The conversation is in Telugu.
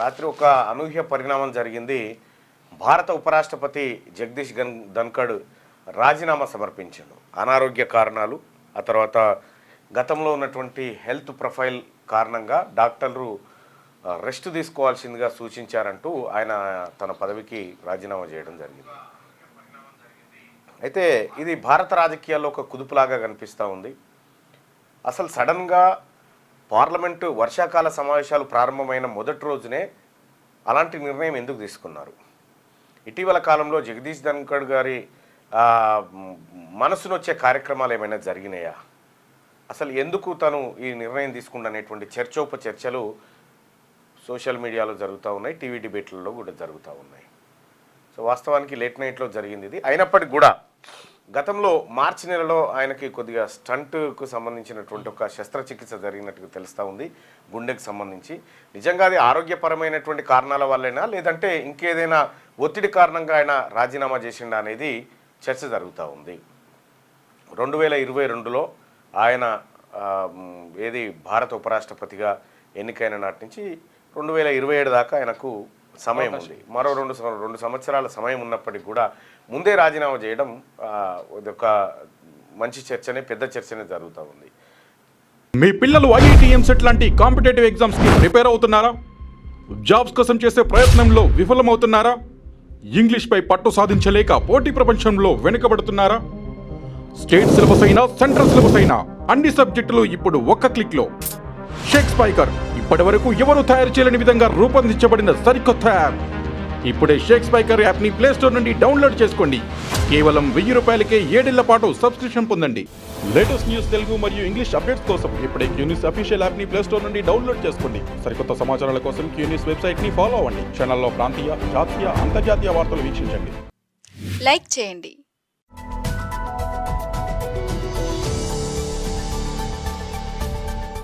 రాత్రి ఒక అనూహ్య పరిణామం జరిగింది. భారత ఉపరాష్ట్రపతి జగదీష్ ధన్ఖడ్ రాజీనామా సమర్పించాడు. అనారోగ్య కారణాలు, ఆ తర్వాత గతంలో ఉన్నటువంటి హెల్త్ ప్రొఫైల్ కారణంగా డాక్టర్లు రెస్ట్ తీసుకోవాల్సిందిగా సూచించారంటూ ఆయన తన పదవికి రాజీనామా చేయడం జరిగింది. అయితే ఇది భారత రాజకీయాల్లో ఒక కుదుపులాగా కనిపిస్తూ ఉంది. అసలు సడన్గా పార్లమెంటు వర్షాకాల సమావేశాలు ప్రారంభమైన మొదటి రోజునే అలాంటి నిర్ణయం ఎందుకు తీసుకున్నారు? ఇటీవల కాలంలో జగదీష్ ధన్ఖడ్ గారి మనసును వచ్చే కార్యక్రమాలు ఏమైనా జరిగినాయా? అసలు ఎందుకు తను ఈ నిర్ణయం తీసుకున్ననేటువంటి చర్చోపచర్చలు సోషల్ మీడియాలో జరుగుతూ ఉన్నాయి, టీవీ డిబేట్లలో కూడా జరుగుతూ ఉన్నాయి. సో వాస్తవానికి లేట్ నైట్లో జరిగింది ఇది. అయినప్పటికీ కూడా గతంలో మార్చి నెలలో ఆయనకి కొద్దిగా స్టంట్కు సంబంధించినటువంటి ఒక శస్త్రచికిత్స జరిగినట్టుగా తెలుస్తూ ఉంది, గుండెకు సంబంధించి. నిజంగా అది ఆరోగ్యపరమైనటువంటి కారణాల వల్లైనా లేదంటే ఇంకేదైనా ఒత్తిడి కారణంగా ఆయన రాజీనామా చేసిండా అనేది చర్చ జరుగుతూ ఉంది. 2022లో ఆయన ఏది భారత ఉపరాష్ట్రపతిగా ఎన్నికైన నాటి నుంచి 2027 దాకా ఆయనకు సమయం ఉంది. మరో రెండు సంవత్సరాల సమయం ఉన్నప్పటికీ కూడా ముందే రాజీనామా చేయడం ఒక మంచి చర్చనే, పెద్ద చర్చనే జరుగుతూ ఉంది. మీ పిల్లలు ఐఐటి, ఎంసెట్ లాంటి కాంపిటేటివ్ ఎగ్జామ్స్కి ప్రిపేర్ అవుతున్నారా? జాబ్స్ కోసం చేసే ప్రయత్నంలో విఫలమవుతున్నారా? ఇంగ్లీష్పై పట్టు సాధించలేక పోటీ ప్రపంచంలో వెనుకబడుతున్నారా? స్టేట్ సిలబస్ అయినా, సెంట్రల్ సిలబస్ అయినా అన్ని సబ్జెక్టులు ఇప్పుడు ఒక్క క్లిక్లో. షేక్ స్పైకర్ ఇప్పటి వరకు ఎవరు తయారు చేయలేని విధంగా రూపొందించబడిన సరికొత్త యాప్. ఇప్పుడే షేక్ స్పైకర్ యాప్ని ప్లేస్టోర్ నుండి డౌన్లోడ్ చేసుకోండి. కేవలం 1000 రూపాయలకే 7 ఏళ్ల పాటు సబ్స్క్రిప్షన్ పొందండి. లేటెస్ట్ న్యూస్ తెలుగు మరియు ఇంగ్లీష్ అప్డేట్స్ కోసం ఇప్పుడే క్యూన్యూస్ అఫీషియల్ యాప్ని ప్లేస్టోర్ నుండి డౌన్లోడ్ చేసుకోండి. సరికొత్త సమాచారాల కోసం క్యూన్యూస్ వెబ్సైట్ని ఫాలో అవ్వండి. ఛానల్లో ప్రాంతీయ, జాతీయ, అంతర్జాతీయ వార్తలు వీక్షించండి. లైక్ చేయండి.